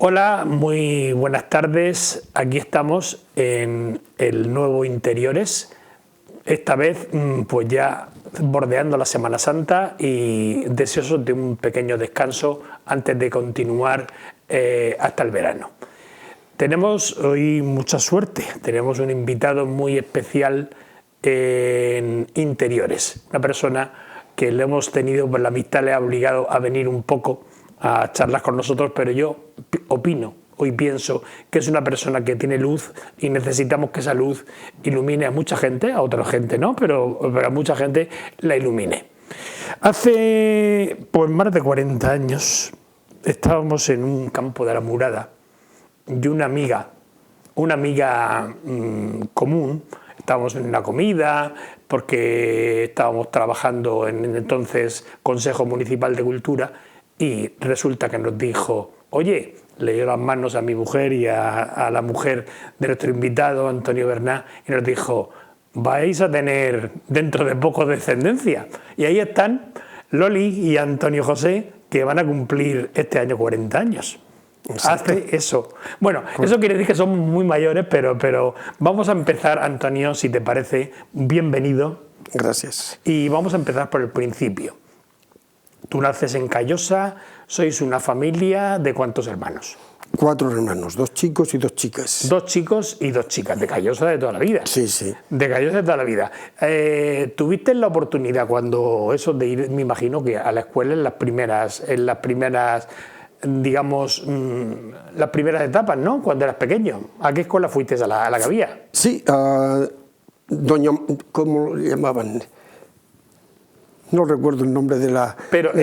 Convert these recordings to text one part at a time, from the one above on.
Hola, muy buenas tardes. Aquí estamos en el nuevo Interiores. Esta vez pues ya bordeando la Semana Santa y deseosos de un pequeño descanso antes de continuar hasta el verano. Tenemos hoy mucha suerte, tenemos un invitado muy especial en Interiores, una persona que le hemos tenido, por la amistad le ha obligado a venir un poco a charlas con nosotros, pero yo hoy pienso que es una persona que tiene luz y necesitamos que esa luz ilumine a mucha gente, a otra gente no, pero a mucha gente la ilumine. Hace pues más de 40 años estábamos en un campo de la Murada y una amiga común, estábamos en una comida porque estábamos trabajando en el entonces Consejo Municipal de Cultura y resulta que nos dijo, oye, le dio las manos a mi mujer y a la mujer de nuestro invitado, Antonio Bernat, y nos dijo, vais a tener dentro de poco descendencia. Y ahí están Loli y Antonio José, que van a cumplir este año 40 años. Exacto. Hace eso. Bueno, eso quiere decir que somos muy mayores, pero vamos a empezar, Antonio, si te parece, bienvenido. Gracias. Y vamos a empezar por el principio. Tú naces en Callosa, sois una familia de ¿cuántos hermanos? 4 hermanos, 2 chicos y 2 chicas. 2 chicos y 2 chicas, de Callosa de toda la vida. Sí, sí. De Callosa de toda la vida. ¿Tuviste la oportunidad cuando eso de ir, me imagino que a la escuela en las primeras digamos, las primeras etapas, ¿no? Cuando eras pequeño. ¿A qué escuela fuiste? ¿A la que había? Sí, doña, ¿cómo le llamaban? No recuerdo el nombre de la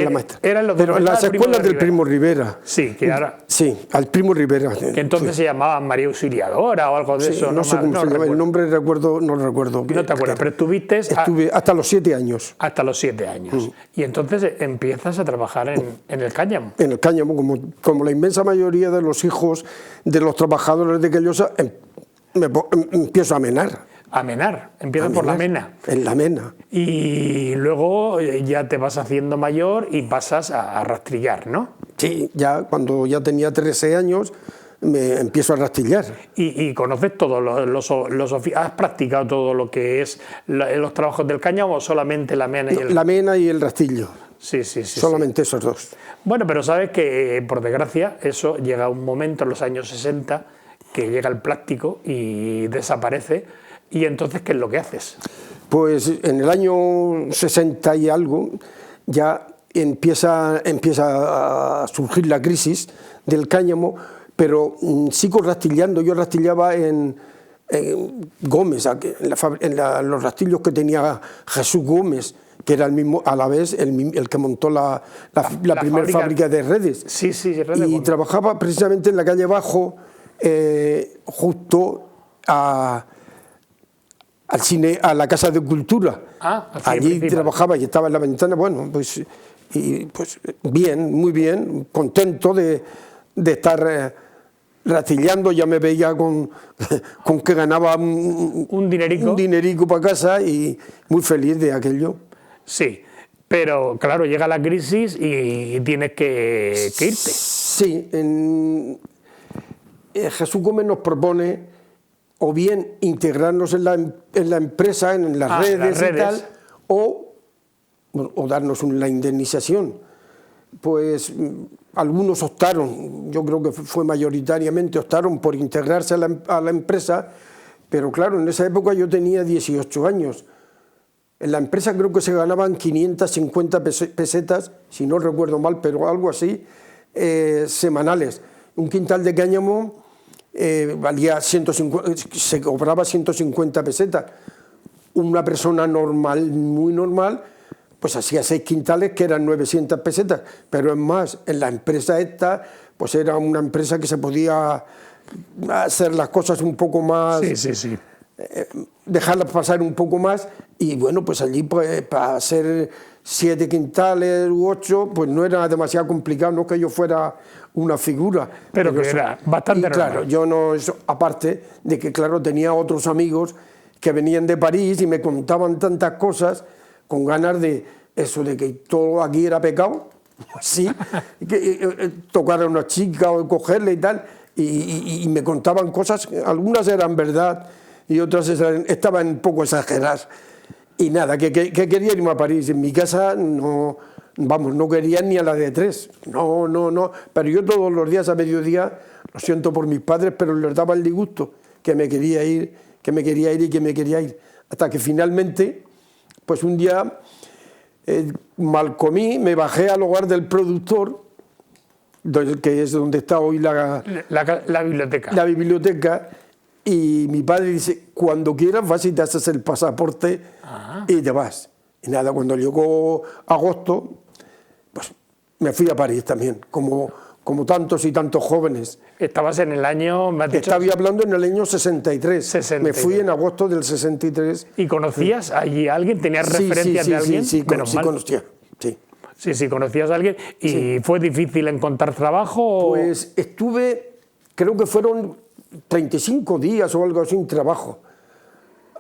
maestra. Pero en las escuelas del Primo Rivera. Sí, que ahora... Sí, al Primo Rivera. Que entonces se llamaban María Auxiliadora o algo de eso. No sé cómo se llama, el nombre no recuerdo. No te acuerdas, pero estuve hasta los 7 años. Hasta los 7 años. Y entonces empiezas a trabajar en el cáñamo. En el cáñamo, como la inmensa mayoría de los hijos de los trabajadores de Callosa, empiezo a menar. A menar, empiezas por la mena. En la mena. Y luego ya te vas haciendo mayor y pasas a rastrillar, ¿no? Sí, ya cuando ya tenía 13 años me empiezo a rastrillar. ¿Y conoces todos los oficios? ¿Has practicado todo lo que es los trabajos del cáñamo o solamente la mena y el... La mena y el rastrillo. Sí. Solamente esos dos. Bueno, pero sabes que, por desgracia, eso llega a un momento en los años 60 que llega el plástico y desaparece. ¿Y entonces qué es lo que haces? Pues en el año 60 y algo ya empieza a surgir la crisis del cáñamo, pero sigo rastrillando. Yo rastrillaba en Gómez, en los rastrillos que tenía Jesús Gómez, que era el mismo, a la vez el que montó la primera fábrica de redes. Sí, redes. Y trabajaba precisamente en la calle Bajo, justo al cine, a la Casa de Cultura. Allí trabajaba y estaba en la ventana. Bueno, pues bien, muy bien, contento de estar rastillando. Ya me veía con que ganaba un dinerico para casa y muy feliz de aquello. Sí, pero claro, llega la crisis y tienes que irte. Sí, Jesús Gómez nos propone o bien integrarnos en la empresa, en las redes y tal, o darnos la indemnización. Pues algunos optaron, yo creo que fue mayoritariamente, optaron por integrarse a la empresa, pero claro, en esa época yo tenía 18 años. En la empresa creo que se ganaban 550 pesetas, si no recuerdo mal, pero algo así, semanales. Un quintal de cáñamo valía 150, se cobraba 150 pesetas. Una persona normal, muy normal, pues hacía 6 quintales que eran 900 pesetas. Pero es más, en la empresa esta, pues era una empresa que se podía hacer las cosas un poco más... Sí. Dejarlas pasar un poco más y bueno, pues allí pues, para hacer 7 quintales u 8, pues no era demasiado complicado, no que yo fuera una figura. Pero que era bastante normal. Claro, yo no, aparte de que claro, tenía otros amigos que venían de París y me contaban tantas cosas con ganas de eso, de que todo aquí era pecado, así, tocar a una chica o cogerla y tal, y me contaban cosas, algunas eran verdad y otras estaban un poco exageradas. Y nada, que quería irme a París. En mi casa no, vamos, no querían ni a la de 3. No. Pero yo todos los días a mediodía, lo siento por mis padres, pero les daba el disgusto que me quería ir, Hasta que finalmente, pues un día mal comí, me bajé al hogar del productor, que es donde está hoy la biblioteca. La biblioteca. Y mi padre dice, cuando quieras vas y te haces el pasaporte y te vas. Y nada, cuando llegó agosto, pues me fui a París también, como tantos y tantos jóvenes. Estabas en el año... ¿me has dicho? Estaba hablando en el año 63. Me fui en agosto del 63. ¿Y conocías allí a alguien? ¿Tenías referencias de alguien? Sí, conocía. Sí, conocías a alguien. ¿Y fue difícil encontrar trabajo? Pues estuve, creo que fueron 35 días o algo así sin trabajo.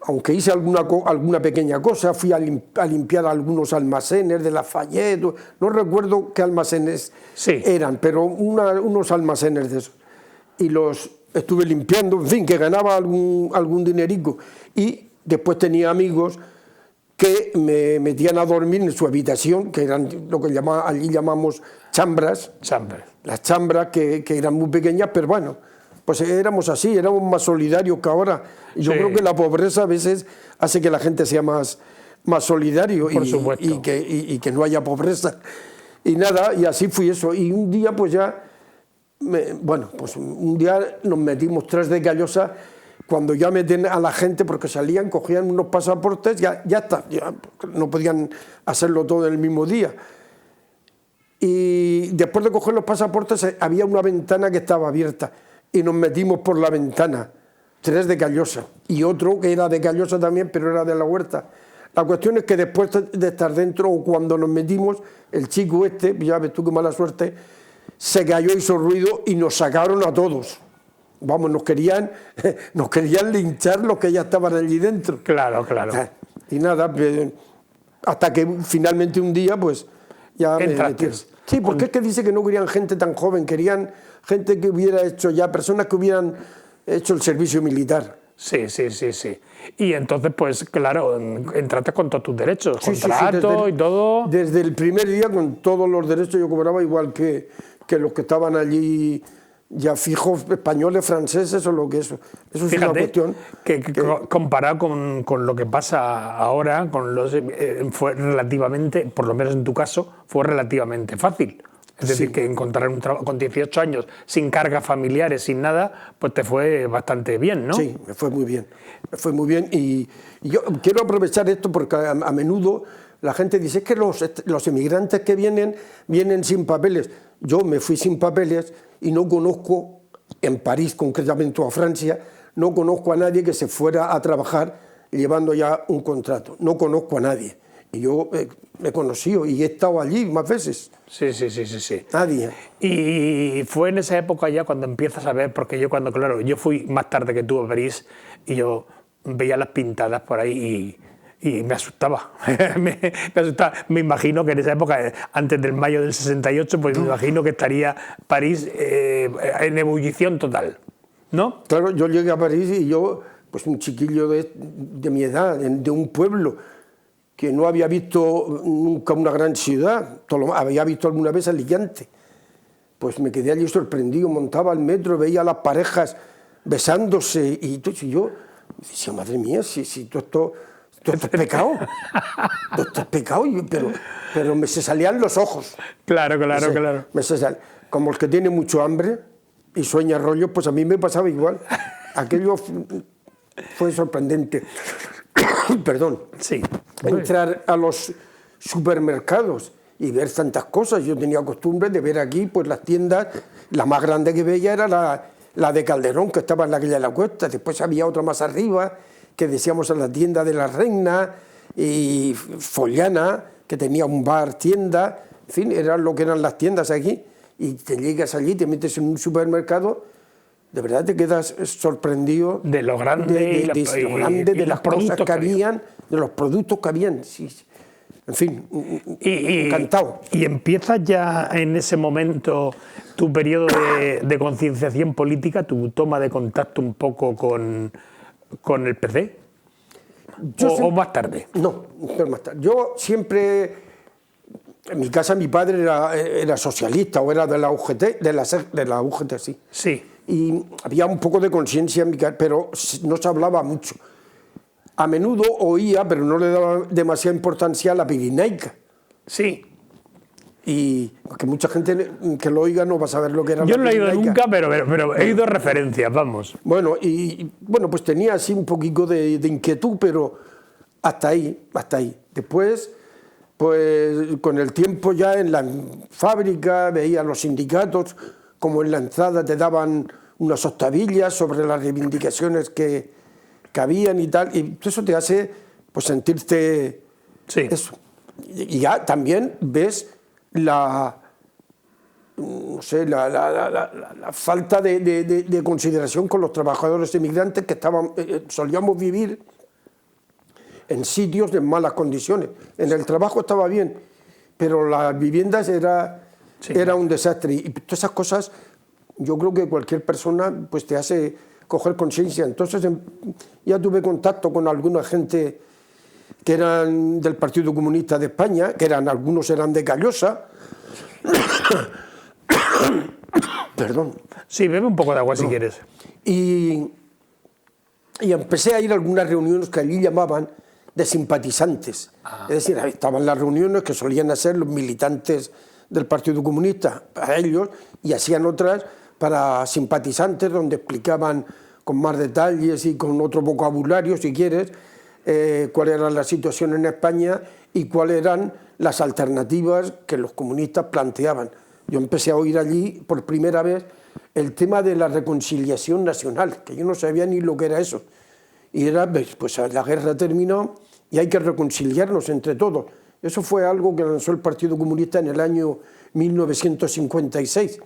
Aunque hice alguna pequeña cosa, fui a limpiar algunos almacenes de Lafayette, no recuerdo qué almacenes eran, pero unos almacenes de esos. Y los estuve limpiando, en fin, que ganaba algún dinerico. Y después tenía amigos que me metían a dormir en su habitación, que eran lo que allí llamamos chambras. Las chambras que eran muy pequeñas, pero bueno, pues éramos así, éramos más solidarios que ahora. Yo creo que la pobreza a veces hace que la gente sea más solidario y que no haya pobreza. Y nada, y así fui eso. Y un día pues ya, un día nos metimos 3 de Callosa, cuando ya meten a la gente, porque salían, cogían unos pasaportes, ya está, ya no podían hacerlo todo en el mismo día. Y después de coger los pasaportes había una ventana que estaba abierta y nos metimos por la ventana, 3 de Callosa y otro que era de Callosa también, pero era de la Huerta. La cuestión es que después de estar dentro, o cuando nos metimos, el chico ya ves tú qué mala suerte, se cayó, hizo ruido y nos sacaron a todos. Vamos, nos querían linchar los que ya estaban allí dentro. Claro. Y nada, hasta que finalmente un día, pues ya me metieron. Sí, porque es que dice que no querían gente tan joven, querían gente que hubiera hecho ya, personas que hubieran hecho el servicio militar. Sí. Y entonces, pues claro, entraste con todos tus derechos, contrato y todo. Desde el primer día, con todos los derechos, yo cobraba igual que los que estaban allí ya fijos, españoles, franceses o lo que eso. Eso es una cuestión. Que comparado con lo que pasa ahora, fue relativamente, por lo menos en tu caso, fue relativamente fácil. Es decir, que encontrar un trabajo con 18 años, sin cargas familiares, sin nada, pues te fue bastante bien, ¿no? Sí, me fue muy bien. Y yo quiero aprovechar esto porque a menudo la gente dice es que los emigrantes que vienen sin papeles. Yo me fui sin papeles y no conozco, en París concretamente o a Francia, no conozco a nadie que se fuera a trabajar llevando ya un contrato. No conozco a nadie. Y yo me he conocido y he estado allí más veces. Sí. Nadie. Y fue en esa época ya cuando empiezas a ver, porque yo yo fui más tarde que tú a París y yo veía las pintadas por ahí y me asustaba. me asustaba. Me imagino que en esa época, antes del mayo del 68, pues me imagino que estaría París en ebullición total, ¿no? Claro, yo llegué a París y yo, pues un chiquillo de mi edad, de un pueblo, que no había visto nunca una gran ciudad, había visto alguna vez Alicante. Pues me quedé allí sorprendido, montaba al metro, veía a las parejas besándose y yo decía, madre mía, si todo esto es pecado, todo esto es pecado, pero me se salían los ojos. Claro. Como el que tiene mucho hambre y sueña rollos, pues a mí me pasaba igual. Aquello fue sorprendente. Perdón. Sí. Entrar a los supermercados y ver tantas cosas. Yo tenía costumbre de ver aquí pues las tiendas, la más grande que veía era la de Calderón, que estaba en la calle de la Cuesta. Después había otra más arriba, que decíamos a la tienda de la Reina, y Follana, que tenía un bar, tienda, en fin, eran lo que eran las tiendas aquí. Y te llegas allí, te metes en un supermercado, de verdad te quedas sorprendido de lo grande, de las cosas que habían, de los productos que habían. Sí. en fin, encantado. ¿Y empiezas ya en ese momento tu periodo de concienciación política, tu toma de contacto un poco con el PC? ¿O más tarde? No, más tarde. Yo siempre, en mi casa mi padre era socialista o era de la UGT, de la UGT, sí. Sí. Y había un poco de conciencia en mi casa, pero no se hablaba mucho. A menudo oía, pero no le daba demasiada importancia a la Pirinaica. Sí. Y que mucha gente que lo oiga no va a saber lo que era. Yo no lo he oído nunca, pero he oído referencias, vamos. Bueno, bueno, pues tenía así un poquito de inquietud, pero hasta ahí, hasta ahí. Después, pues con el tiempo ya en la fábrica veía los sindicatos, como en la entrada te daban unas octavillas sobre las reivindicaciones que habían y tal, y eso te hace pues sentirte eso. Y ya también ves la falta de consideración con los trabajadores inmigrantes que solíamos vivir en sitios de malas condiciones. En el trabajo estaba bien, pero las viviendas era un desastre. Y todas esas cosas, yo creo que cualquier persona pues te hace coger conciencia. Entonces ya tuve contacto con alguna gente que eran del Partido Comunista de España, algunos eran de Callosa. Perdón. Sí, bebe un poco de agua si quieres. Y empecé a ir a algunas reuniones que allí llamaban de simpatizantes. Es decir, estaban las reuniones que solían hacer los militantes del Partido Comunista para ellos y hacían otras para simpatizantes donde explicaban con más detalles y con otro vocabulario, si quieres, cuál era la situación en España y cuáles eran las alternativas que los comunistas planteaban. Yo empecé a oír allí por primera vez el tema de la reconciliación nacional, que yo no sabía ni lo que era eso. Y era, pues la guerra terminó y hay que reconciliarnos entre todos. Eso fue algo que lanzó el Partido Comunista en el año 1956,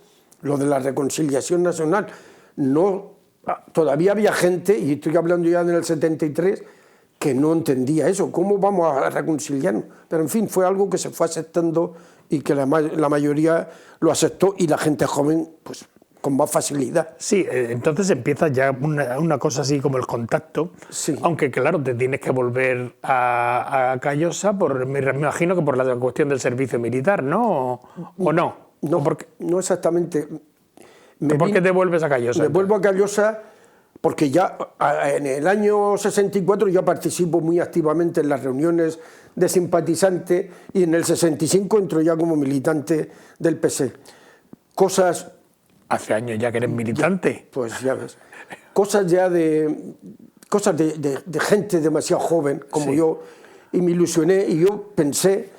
lo de la reconciliación nacional. Todavía había gente, y estoy hablando ya en el 73, que no entendía eso. ¿Cómo vamos a reconciliarnos? Pero en fin, fue algo que se fue aceptando y que la mayoría lo aceptó y la gente joven, pues con más facilidad. Sí, entonces empieza ya una cosa así como el contacto, sí. Aunque claro, te tienes que volver a Callosa, me imagino que por la cuestión del servicio militar, ¿no? ¿O no? No, no exactamente. ¿Por qué te vuelves a Callosa? Me vuelvo a Callosa porque ya en el año 64 ya participo muy activamente en las reuniones de simpatizantes y en el 65 entro ya como militante del PC. Cosas... Hace años ya que eres militante. Pues ya ves. Cosas de gente demasiado joven como yo, y me ilusioné y yo pensé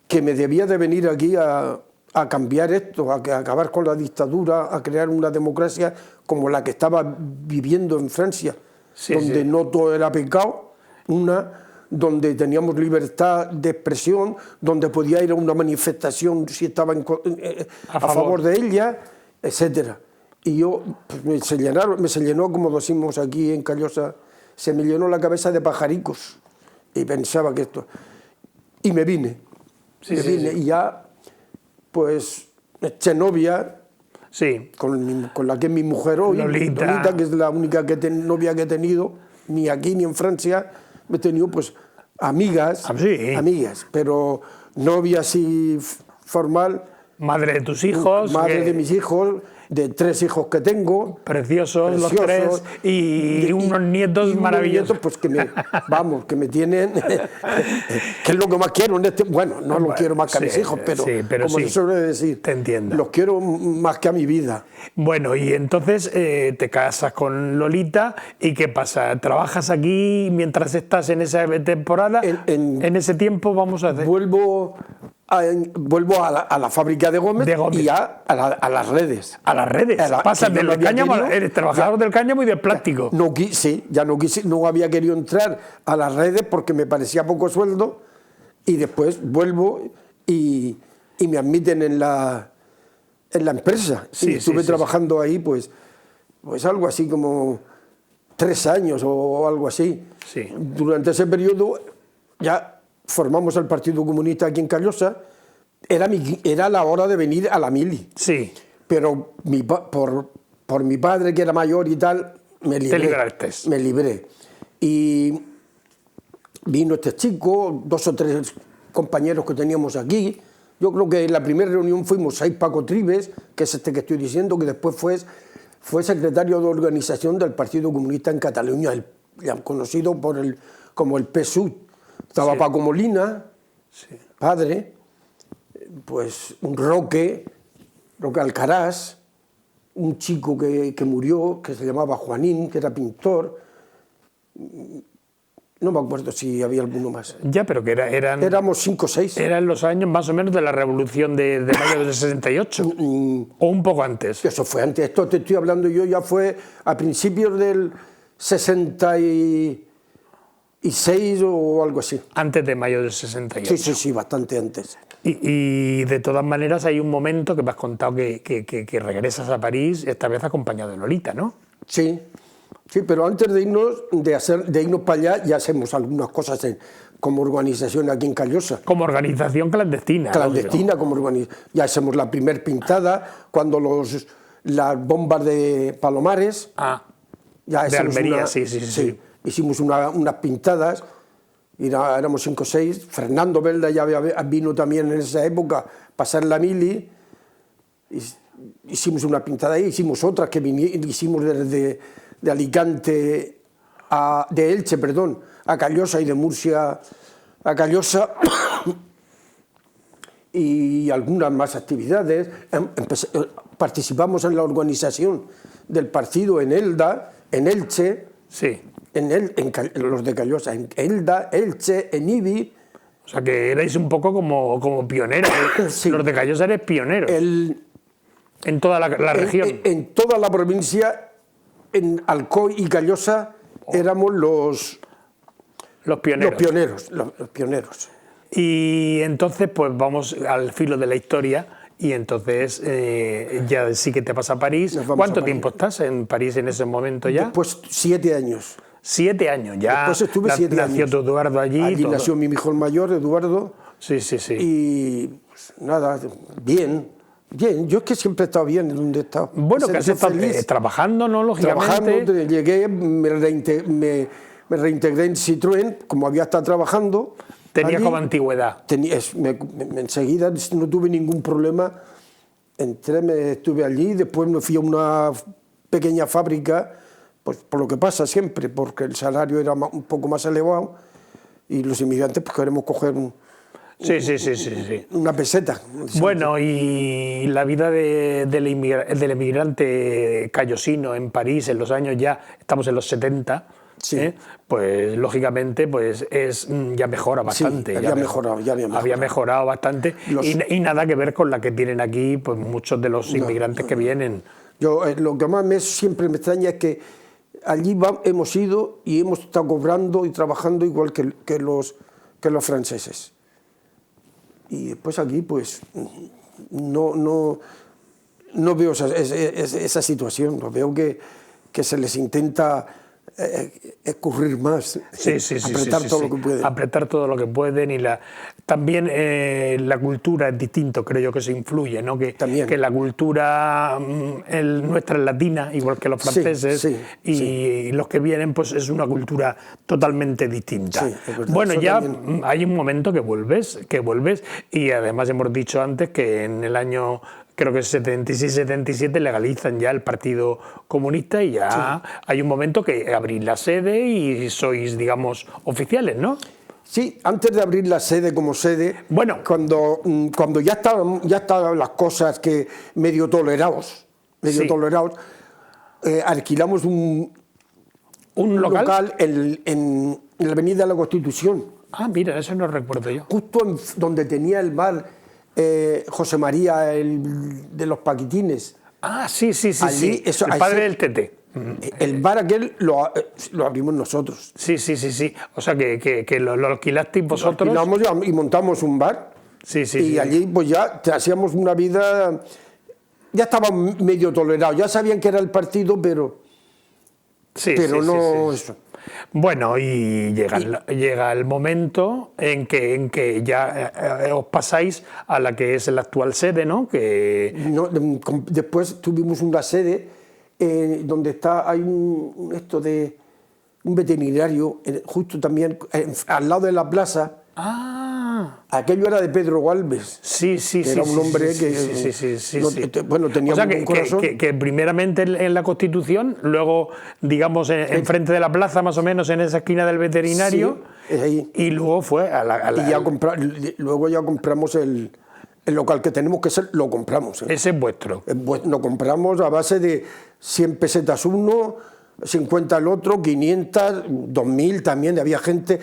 que me debía de venir aquí a cambiar esto, a acabar con la dictadura, a crear una democracia como la que estaba viviendo en Francia, donde no todo era pecado, donde teníamos libertad de expresión, donde podía ir a una manifestación si estaba a favor de ella, etcétera. Y yo, pues me se llenó, como decimos aquí en Callosa, se me llenó la cabeza de pajaricos y pensaba que esto... Y me vine. Y ya, pues, eché novia con la que es mi mujer hoy, Lolita, que es la única novia que he tenido, ni aquí ni en Francia. He tenido, pues, amigas, pero novia así formal. Madre de tus hijos. Madre de mis hijos, de 3 hijos que tengo. Preciosos los 3. Y unos nietos maravillosos. Pues que me tienen, que es lo que más quiero. Bueno, no lo quiero más que a mis hijos, pero como se suele decir, te entiendo. Los quiero más que a mi vida. Bueno, y entonces te casas con Lolita, ¿y qué pasa? ¿Trabajas aquí mientras estás en esa temporada? En ese tiempo vamos a hacer... Vuelvo a la fábrica de Gómez y a las redes. A las redes. Pasas del cáñamo, eres trabajador del cáñamo y del plástico. No había querido entrar a las redes porque me parecía poco sueldo y después vuelvo y me admiten en la empresa. Estuve trabajando ahí pues algo así como 3 años o algo así. Sí. Durante ese periodo ya formamos el Partido Comunista aquí en Callosa, era la hora de venir a la mili. Sí. Pero por mi padre, que era mayor y tal, me libré. Te libraste. Me libré. Y vino este chico, 2 o 3 compañeros que teníamos aquí. Yo creo que en la primera reunión fuimos 6 Paco Tribes, que es este que estoy diciendo, que después fue secretario de organización del Partido Comunista en Cataluña, conocido como el PSUV. Estaba Paco Molina, padre, pues un Roque Alcaraz, un chico que murió, que se llamaba Juanín, que era pintor. No me acuerdo si había alguno más. Ya, pero que éramos 5 o 6. Eran los años más o menos de la Revolución de mayo del 68, o un poco antes. Eso fue antes. Esto te estoy hablando yo, ya fue a principios del 66 o algo así. Antes de mayo del 68. Sí, bastante antes. Y de todas maneras hay un momento que me has contado que regresas a París, esta vez acompañado de Lolita, ¿no? Sí, pero antes de irnos para allá ya hacemos algunas cosas como organización aquí en Callosa. Como organización clandestina. Clandestina, como organización. Ya hacemos la primer pintada cuando las bombas de Palomares. Ya de Almería, sí. Hicimos unas pintadas, y éramos 5 o 6. Fernando Belda ya vino también en esa época para hacer la mili. Hicimos una pintada ahí, hicimos otras que hicimos desde de Alicante, de Elche, perdón, a Callosa, y de Murcia a Callosa, y algunas más actividades. Participamos en la organización del partido en Elda, en Elche, en los de Callosa, en Elda, Elche, en Ibi. O sea que erais un poco como pioneros. Sí. Los de Callosa eres pioneros. En toda la región. En toda la provincia, en Alcoy y Callosa, éramos los pioneros. Los pioneros. Y entonces, pues vamos al filo de la historia, y entonces ya sí que te vas a París. ¿Cuánto tiempo estás en París en ese momento ya? Después 7 años. 7 años, ya. Después estuve 7 años. Nació tu Eduardo allí. Allí nació mi hijo mayor, Eduardo. Sí. Y pues, nada, bien, yo es que siempre he estado bien en donde he estado. Bueno, que has estado trabajando, ¿no? Lógicamente. Trabajando, llegué, me reintegré en Citroën, como había estado trabajando. Tenía como antigüedad. Enseguida no tuve ningún problema. Estuve allí, después me fui a una pequeña fábrica, pues por lo que pasa siempre, porque el salario era un poco más elevado y los inmigrantes pues queremos coger una peseta. Bueno, y la vida del inmigrante callosino en París en los años ya, estamos en los 70, pues lógicamente pues ya mejora bastante. Sí, había mejorado bastante y nada que ver con la que tienen aquí pues muchos de los inmigrantes que vienen. Lo que más siempre me extraña es que allí hemos ido y hemos estado cobrando y trabajando igual que los franceses. Y después aquí pues no veo esa situación, no veo que se les intenta escurrir más, apretar todo lo que pueden. Apretar todo lo que pueden y también la cultura es distinto, creo yo que se influye, ¿no? Que la cultura nuestra es latina, igual que los franceses, y los que vienen pues es una cultura totalmente distinta. Bueno, ya también. Hay un momento que vuelves y además hemos dicho antes que en el año creo que 76-77 legalizan ya el Partido Comunista y ya hay un momento que abrís la sede y sois, digamos, oficiales, ¿no? Sí, antes de abrir la sede como sede, bueno, cuando ya estaban las cosas que medio tolerados, alquilamos un local en la Avenida de la Constitución. Ah, mira, eso no recuerdo yo. Justo donde tenía el bar José María, de los Paquitines. Ah, sí. Allí, el padre del Tete. El bar aquel lo abrimos nosotros. Sí. O sea, que lo alquilasteis vosotros. Lo alquilamos y montamos un bar. Y allí pues ya hacíamos una vida. Ya estaba medio tolerado. Ya sabían que era el partido, pero no eso. Bueno, y llega el momento en que ya os pasáis a la que es la actual sede, ¿no? No, después tuvimos una sede donde hay un veterinario, justo también al lado de la plaza. Aquello era de Pedro Galvez. Sí. Era un hombre que bueno, tenía un buen corazón. Que primeramente en la Constitución, luego, digamos, enfrente de la plaza, más o menos, en esa esquina del veterinario, y luego fue luego ya compramos el local que tenemos, que lo compramos. Ese es vuestro. Lo compramos a base de 100 pesetas uno, 50 el otro, 500, 2000 también. Había gente,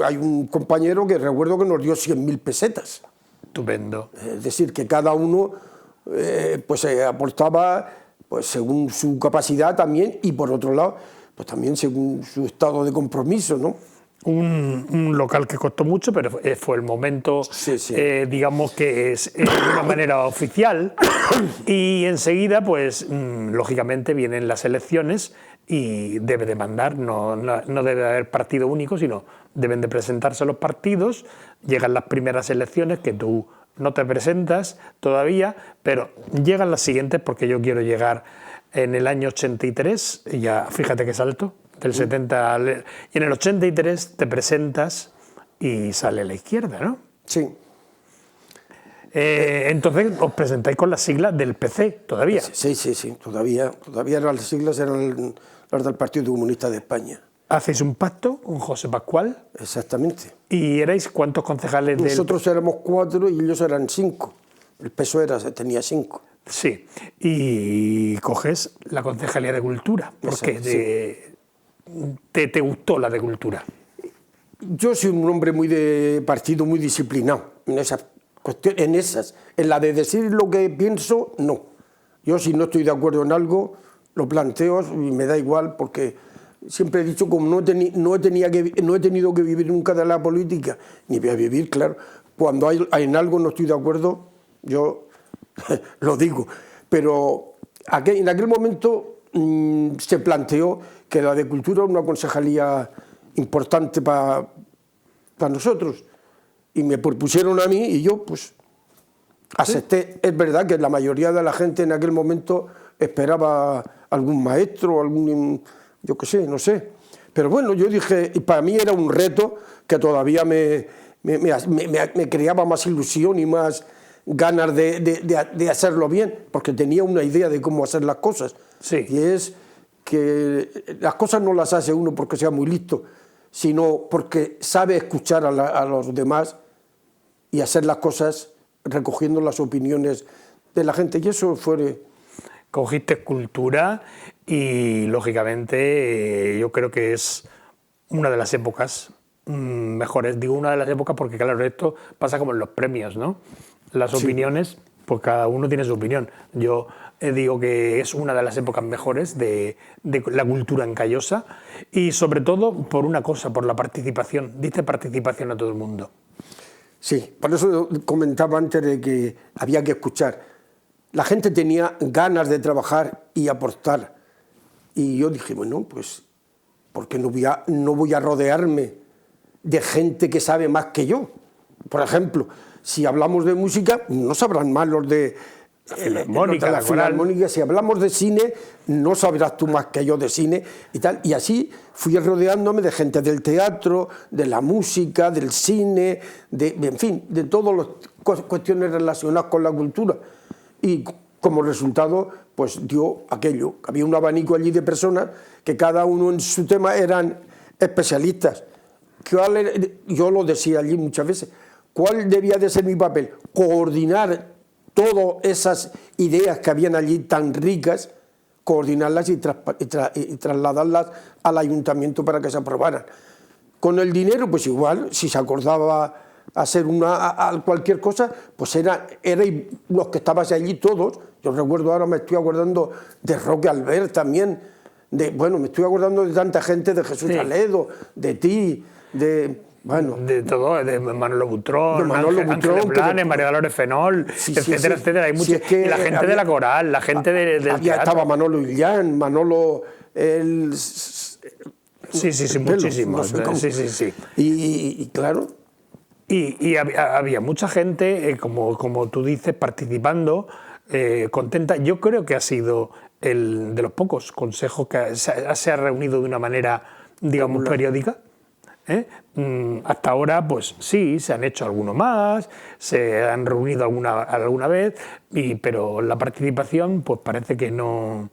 hay un compañero que recuerdo que nos dio 100.000 pesetas. Estupendo. Es decir, que cada uno aportaba pues, según su capacidad también, y por otro lado, pues también según su estado de compromiso, ¿no? Un local que costó mucho, pero fue el momento, digamos que es de una manera oficial, y enseguida, pues lógicamente vienen las elecciones y debe de mandar, no debe de haber partido único, sino deben de presentarse los partidos, llegan las primeras elecciones que tú no te presentas todavía, pero llegan las siguientes porque yo quiero llegar en el año 83, y ya fíjate qué salto. Del 70 y en el 83 te presentas y sale la izquierda, ¿no? Sí. Entonces os presentáis con las siglas del PC todavía. Sí. Todavía las siglas eran las del Partido Comunista de España. ¿Hacéis un pacto con José Pascual? Exactamente. ¿Y erais cuántos concejales? Nosotros éramos 4 y ellos eran 5. El PSOE tenía 5. Sí. Y coges la Concejalía de Cultura. ¿Por qué? ¿Te gustó la de Cultura? Yo soy un hombre muy de partido, muy disciplinado en esas cuestiones, en la de decir lo que pienso, no. Yo si no estoy de acuerdo en algo, lo planteo y me da igual, porque siempre he dicho, como no he tenido que vivir nunca de la política, ni voy a vivir, claro, cuando en algo no estoy de acuerdo, yo lo digo. Pero en aquel momento se planteó que la de Cultura era una concejalía importante para nosotros, y me propusieron a mí y yo pues acepté. ¿Sí? Es verdad que la mayoría de la gente en aquel momento esperaba algún maestro, yo qué sé, no sé, pero bueno, yo dije, y para mí era un reto que todavía me creaba más ilusión y más ganas de hacerlo bien, porque tenía una idea de cómo hacer las cosas. Sí. Y es que las cosas no las hace uno porque sea muy listo, sino porque sabe escuchar a los demás y hacer las cosas recogiendo las opiniones de la gente. Y eso fue... Cogiste Cultura y, lógicamente, yo creo que es una de las épocas mejores. Digo una de las épocas porque, claro, esto pasa como en los premios, ¿no? Las opiniones, pues cada uno tiene su opinión. Yo digo que es una de las épocas mejores de la cultura en Callosa, y sobre todo por una cosa, por la participación. Diste participación a todo el mundo. Sí, por eso comentaba antes de que había que escuchar. La gente tenía ganas de trabajar y aportar. Y yo dije, bueno, pues, ¿por qué no voy a rodearme de gente que sabe más que yo? Por ejemplo, si hablamos de música, no sabrán más los de la Filarmónica. Si hablamos de cine, no sabrás tú más que yo de cine y tal. Y así fui rodeándome de gente del teatro, de la música, del cine, en fin, de todas las cuestiones relacionadas con la cultura. Y como resultado, pues dio aquello. Había un abanico allí de personas que cada uno en su tema eran especialistas. Yo lo decía allí muchas veces. ¿Cuál debía de ser mi papel? Coordinar todas esas ideas que habían allí tan ricas, coordinarlas y trasladarlas al ayuntamiento para que se aprobaran. Con el dinero, pues igual, si se acordaba hacer cualquier cosa, pues erais los que estabais allí todos. Yo recuerdo, ahora me estoy acordando de Roque Albert también, me estoy acordando de tanta gente, de Jesús Aledo, de ti, de todo, de Manolo Butrón, Ángeles Blanes, María Dolores Fenol, etcétera, etcétera. Hay muchos, y la gente de la coral, la gente del teatro. Estaba Manolo Illán, Sí, muchísimos. No sé sí. Y claro. Y había mucha gente, como tú dices, participando, contenta. Yo creo que ha sido el de los pocos consejos que se ha reunido de una manera, digamos, periódica. Hasta ahora, pues sí, se han hecho algunos más, se han reunido alguna vez, pero la participación pues parece que no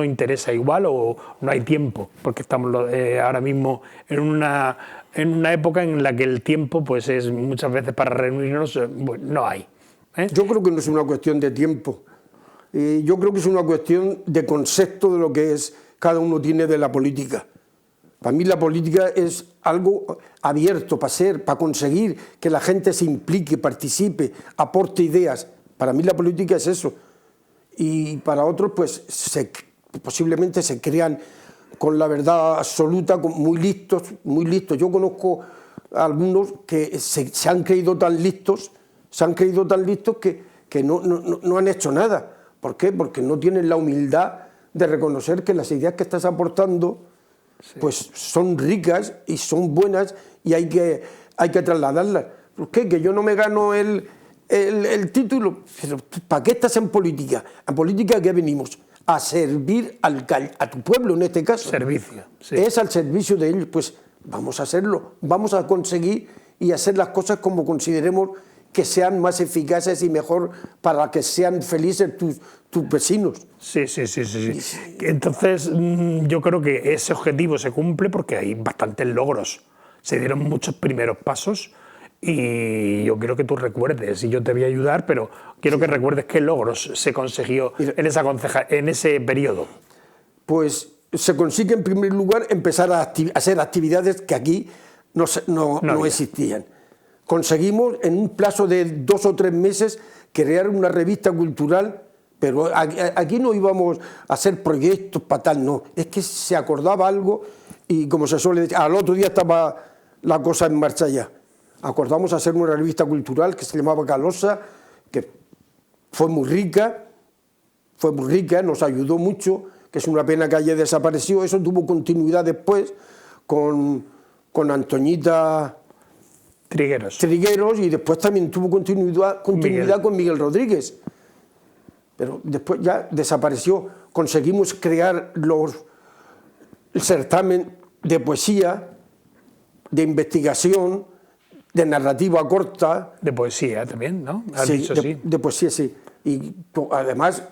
interesa igual o no hay tiempo, porque estamos ahora mismo en una época en la que el tiempo pues es muchas veces para reunirnos, no hay. Yo creo que no es una cuestión de tiempo, yo creo que es una cuestión de concepto de lo que es cada uno tiene de la política. Para mí la política es algo abierto para conseguir que la gente se implique, participe, aporte ideas. Para mí la política es eso. Y para otros pues posiblemente se crean con la verdad absoluta, muy listos. Yo conozco a algunos que se han creído tan listos, que no han hecho nada. ¿Por qué? Porque no tienen la humildad de reconocer que las ideas que estás aportando pues son ricas y son buenas y hay que trasladarlas. ¿Por qué? Que yo no me gano el título. Pero ¿para qué estás en política? ¿En política qué venimos? A servir a tu pueblo en este caso. Servicio. Sí. Es al servicio de ellos. Pues vamos a hacerlo, vamos a conseguir y hacer las cosas como consideremos que sean más eficaces y mejor para que sean felices tus vecinos. Sí. Entonces, yo creo que ese objetivo se cumple porque hay bastantes logros. Se dieron muchos primeros pasos y yo quiero que tú recuerdes, y yo te voy a ayudar, pero quiero que recuerdes qué logros se consiguió en ese periodo. Pues se consigue en primer lugar empezar a hacer actividades que aquí no existían. Conseguimos en un plazo de 2 o 3 meses crear una revista cultural, pero aquí no íbamos a hacer proyectos para tal, no. Es que se acordaba algo y como se suele decir, al otro día estaba la cosa en marcha ya. Acordamos hacer una revista cultural que se llamaba Calosa, que fue muy rica, nos ayudó mucho, que es una pena que haya desaparecido. Eso tuvo continuidad después con Antoñita Trigueros y después también tuvo continuidad con Miguel Rodríguez. Pero después ya desapareció. Conseguimos crear el certamen de poesía, de investigación, de narrativa corta. De poesía también, ¿no? De poesía, sí. Y además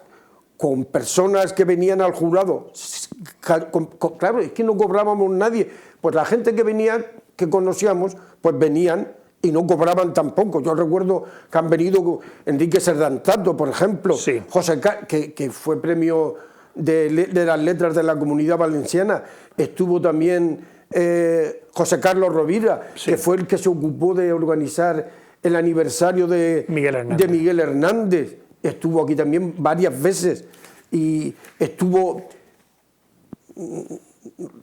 con personas que venían al jurado. Claro, es que no cobrábamos nadie. Pues la gente que venía, que conocíamos, pues venían y no cobraban tampoco. Yo recuerdo que han venido Enrique Serdantato, por ejemplo, José que fue premio de las letras de la Comunidad Valenciana. Estuvo también José Carlos Rovira, que fue el que se ocupó de organizar el aniversario de Miguel Hernández. Estuvo aquí también varias veces y estuvo...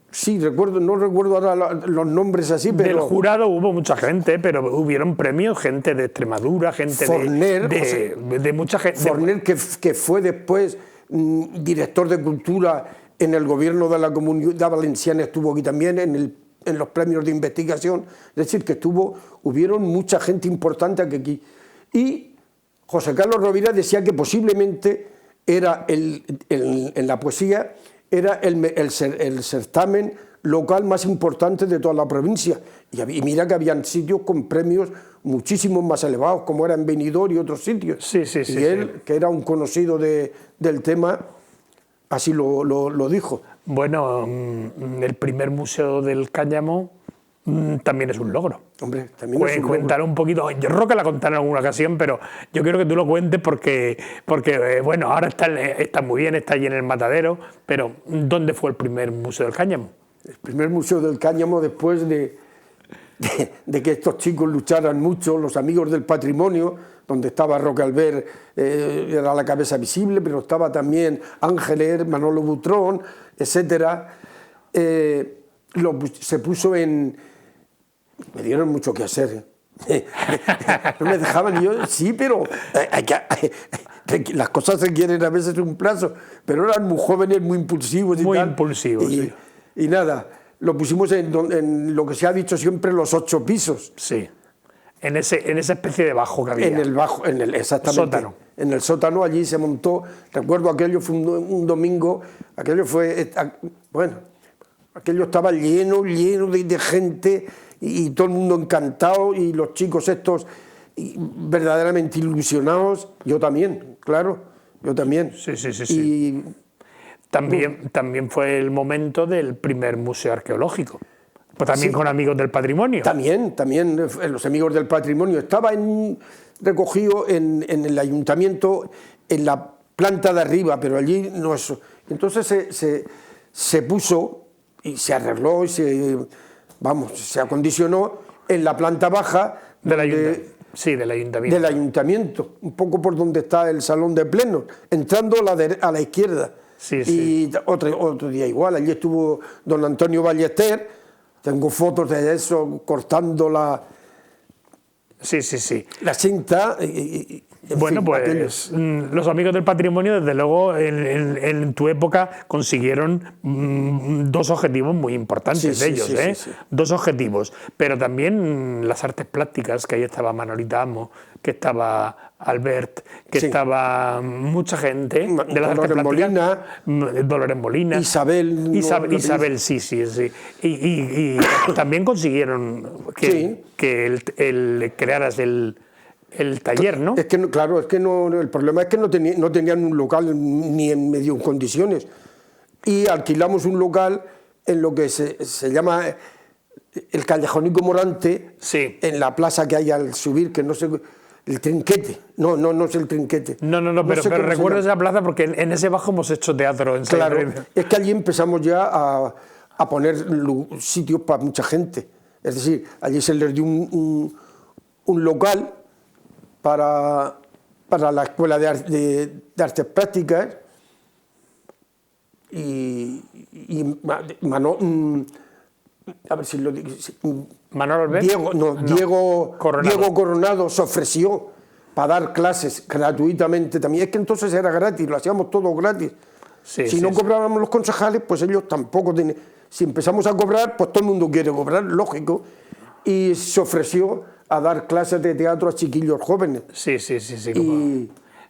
Sí, no recuerdo ahora los nombres así, pero... Del jurado hubo mucha gente, pero hubieron premios, gente de Extremadura, gente de mucha gente. Forner, que fue después director de Cultura en el gobierno de la Comunidad Valenciana, estuvo aquí también en los premios de investigación. Es decir, que hubieron mucha gente importante aquí. Y José Carlos Rovira decía que posiblemente era en la poesía era el certamen local más importante de toda la provincia. Y mira que habían sitios con premios muchísimo más elevados, como era en Benidorm y otros sitios. Y él, que era un conocido del tema, así lo dijo. Bueno, el primer museo del cáñamo también es un logro. Hombre, también es un logro. Cuéntalo un poquito. Yo Roca la contaré en alguna ocasión, pero yo quiero que tú lo cuentes porque bueno, ahora está muy bien, está allí en el Matadero, pero ¿dónde fue el primer museo del cáñamo? El primer museo del cáñamo, después de que estos chicos lucharan mucho, los amigos del patrimonio, donde estaba Roque Albert, era la cabeza visible, pero estaba también Ángeles, Manolo Butrón, etcétera. Se puso me dieron mucho que hacer. No me dejaban yo, sí, pero las cosas requieren a veces un plazo, pero eran muy jóvenes, muy impulsivos y muy tal. Impulsivos, sí. Y nada, lo pusimos en lo que se ha dicho siempre, los 8 pisos. Sí, en esa especie de bajo que había. Exactamente. Sótano. En el sótano allí se montó, recuerdo aquello fue un domingo, aquello estaba lleno de gente y todo el mundo encantado y los chicos estos verdaderamente ilusionados, yo también, claro, yo también. Sí. Y también fue el momento del primer museo arqueológico. Pues también con Amigos del Patrimonio. También los Amigos del Patrimonio. Estaba recogido en el ayuntamiento, en la planta de arriba, pero allí no es. Entonces se puso y se arregló y se acondicionó en la planta baja del ayuntamiento. Del ayuntamiento, un poco por donde está el salón de plenos, entrando a la izquierda. Y otro día igual, allí estuvo don Antonio Ballester. Tengo fotos de eso, cortando la cinta. Bueno, pues los Amigos del Patrimonio, desde luego, en tu época consiguieron 2 objetivos muy importantes de ellos. Sí. 2 objetivos, pero también las artes plásticas, que ahí estaba Manolita Amo, que estaba Albert, que estaba mucha gente de las artes plásticas. Dolores Molina. Isabel, sí. Y también consiguieron que crearas el taller, ¿no? Es que el problema es que no tenían un local ni en medio en condiciones. Y alquilamos un local en lo que se llama el Callejonico Morante, en la plaza que hay al subir, que no sé, el Trinquete. No es el Trinquete. Pero recuerdo esa plaza porque en ese bajo hemos hecho teatro. Claro, es que allí empezamos ya a poner sitios para mucha gente. Es decir, allí se les dio un local para la Escuela de Artes Plásticas y a ver si lo digo. Manuel Albert. Diego Coronado se ofreció para dar clases gratuitamente también. Es que entonces era gratis, lo hacíamos todo gratis. Si no cobrábamos los concejales, pues ellos tampoco tenían. Si empezamos a cobrar, pues todo el mundo quiere cobrar, lógico. Y se ofreció a dar clases de teatro a chiquillos jóvenes. Sí.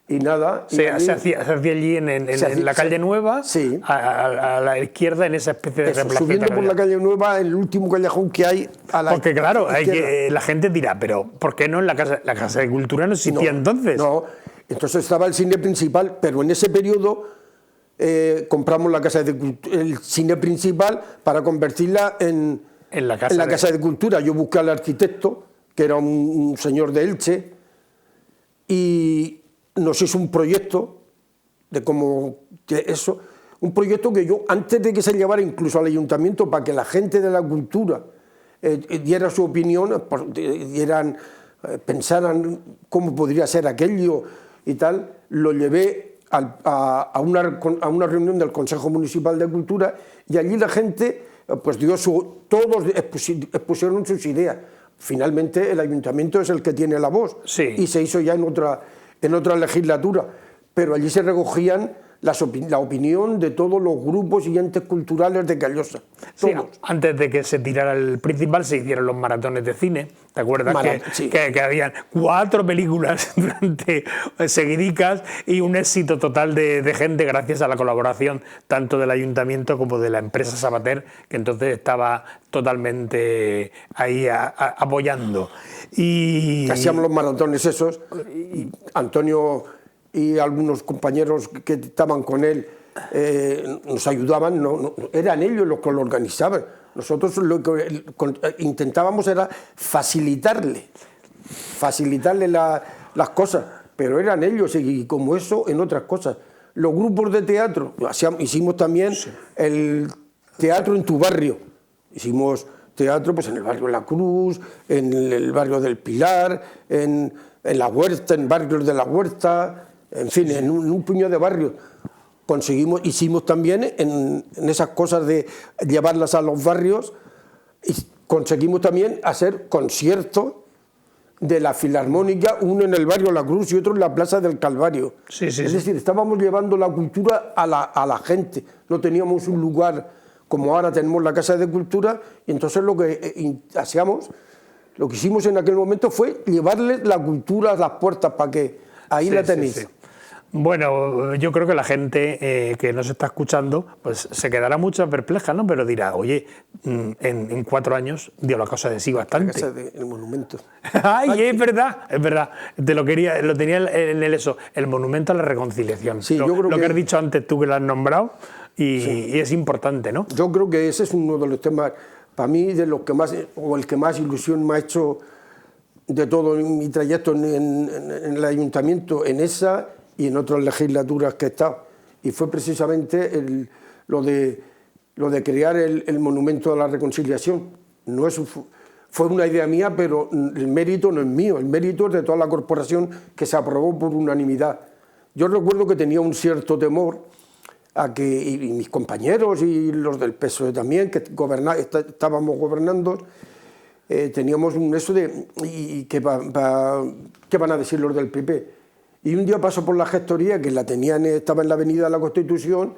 Y nada. Se hacía allí en la calle Nueva, a la izquierda, en esa especie de replacita. Subiendo por la calle Nueva, el último callejón que hay a la Porque claro, la gente dirá, pero ¿por qué no en la Casa de Cultura no existía entonces? No, entonces estaba el cine principal, pero en ese periodo compramos el cine principal para convertirla en la Casa de Cultura. Yo busqué al arquitecto, que era un señor de Elche, y nos hizo un proyecto un proyecto que yo, antes de que se llevara incluso al ayuntamiento, para que la gente de la cultura diera su opinión, pensaran cómo podría ser aquello y tal, lo llevé a una reunión del Consejo Municipal de Cultura y allí la gente pues todos expusieron sus ideas. Finalmente el ayuntamiento es el que tiene la voz y se hizo ya en otra legislatura, pero allí se recogían la opinión de todos los grupos y entes culturales de Callosa. Sí, antes de que se tirara el principal se hicieron los maratones de cine. ¿Te acuerdas que habían 4 películas seguidicas y un éxito total de gente gracias a la colaboración tanto del ayuntamiento como de la empresa Sabater, que entonces estaba totalmente ahí apoyando. Y hacíamos los maratones esos, y Antonio y algunos compañeros que estaban con él nos ayudaban, eran ellos los que lo organizaban. Nosotros lo que intentábamos era facilitarle las cosas, pero eran ellos, y como eso en otras cosas. Los grupos de teatro, hicimos también el teatro en tu barrio. Hicimos teatro pues en el barrio La Cruz, en el barrio del Pilar, en la Huerta, en barrios de la Huerta, en fin, en un puñado de barrios. Hicimos también en esas cosas de llevarlas a los barrios, y conseguimos también hacer conciertos de la Filarmónica, uno en el barrio La Cruz y otro en la Plaza del Calvario. Es decir, estábamos llevando la cultura a la gente, no teníamos un lugar como ahora tenemos la Casa de Cultura, y entonces lo que hacíamos, lo que hicimos en aquel momento fue llevarles la cultura a las puertas para que ahí la tenéis. Sí. Bueno, yo creo que la gente que nos está escuchando pues se quedará mucho perpleja, ¿no? Pero dirá, oye, en 4 años dio la cosa de sí bastante. La Casa del Monumento. Ay, es verdad. Lo tenía en el eso, el Monumento a la Reconciliación. Sí, yo creo lo que has dicho antes tú, que lo has nombrado, y es importante, ¿no? Yo creo que ese es uno de los temas, para mí, de los que más, o el que más ilusión me ha hecho de todo mi trayecto en el ayuntamiento, en esa y en otras legislaturas que he estado. Y fue precisamente lo de crear el Monumento a la Reconciliación. No fue una idea mía, pero el mérito no es mío, el mérito es de toda la corporación, que se aprobó por unanimidad. Yo recuerdo que tenía un cierto temor a que, y mis compañeros y los del PSOE también, que estábamos gobernando, teníamos un eso de ¿y qué van a decir los del PP? Y un día paso por la gestoría, que estaba en la Avenida de la Constitución,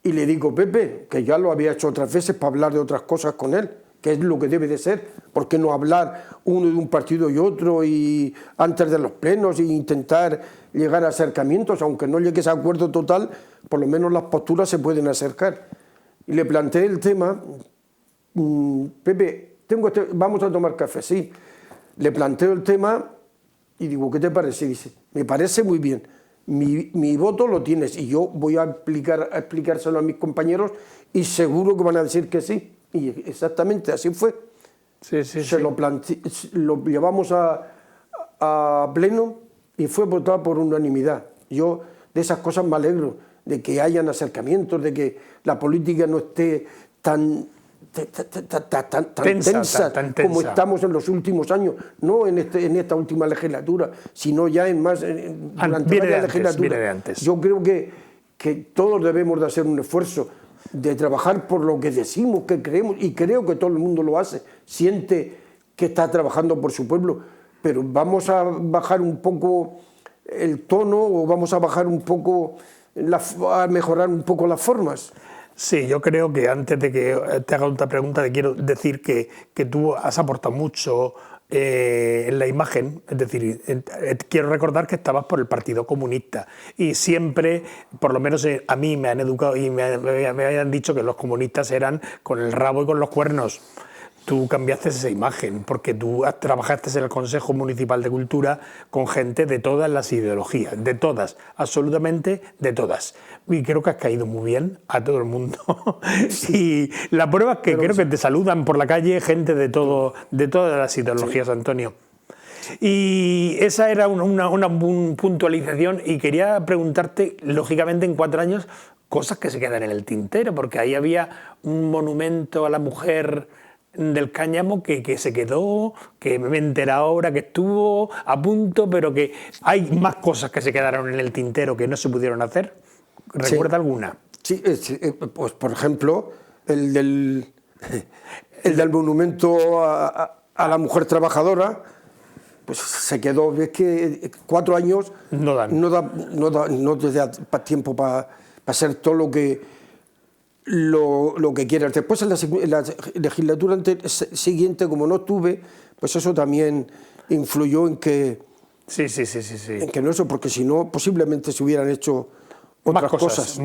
y le digo, Pepe, que ya lo había hecho otras veces para hablar de otras cosas con él, que es lo que debe de ser, ¿por qué no hablar uno de un partido y otro y antes de los plenos e intentar llegar a acercamientos, aunque no llegues a acuerdo total, por lo menos las posturas se pueden acercar? Y le planteé el tema, Pepe, vamos a tomar café, sí. Le planteo el tema y digo, ¿qué te parece? Y dice, me parece muy bien, mi voto lo tienes y yo voy a explicárselo a mis compañeros y seguro que van a decir que sí. Y exactamente así fue. Lo llevamos a pleno y fue votado por unanimidad. Yo de esas cosas me alegro, de que hayan acercamientos, de que la política no esté tan tensa como estamos en los últimos años, no en esta última legislatura, sino ya durante varias legislaturas. Yo creo que todos debemos de hacer un esfuerzo de trabajar por lo que decimos, que creemos, y creo que todo el mundo lo hace, siente que está trabajando por su pueblo, pero vamos a bajar un poco el tono o vamos a bajar un poco, a mejorar un poco las formas. Sí, yo creo que antes de que te haga otra pregunta, te quiero decir que tú has aportado mucho en la imagen, es decir, quiero recordar que estabas por el Partido Comunista y siempre, por lo menos a mí me han educado y me habían dicho que los comunistas eran con el rabo y con los cuernos. Tú cambiaste esa imagen porque tú trabajaste en el Consejo Municipal de Cultura con gente de todas las ideologías, de todas, absolutamente de todas. Y creo que has caído muy bien a todo el mundo. Y la prueba es que creo que te saludan por la calle gente de todas las ideologías, Antonio. Y esa era una puntualización y quería preguntarte, lógicamente en 4 años, cosas que se quedan en el tintero, porque ahí había un monumento a la mujer del Cáñamo que se quedó, que me he enterado ahora que estuvo a punto, pero que hay más cosas que se quedaron en el tintero que no se pudieron hacer. ¿Recuerda alguna? Sí, pues por ejemplo, el del monumento a la mujer trabajadora, pues se quedó, ves que 4 años no te da tiempo para hacer todo lo que quieras. Después en la legislatura siguiente, como no estuve, pues eso también influyó en que en que no eso, porque si no posiblemente se hubieran hecho otras cosas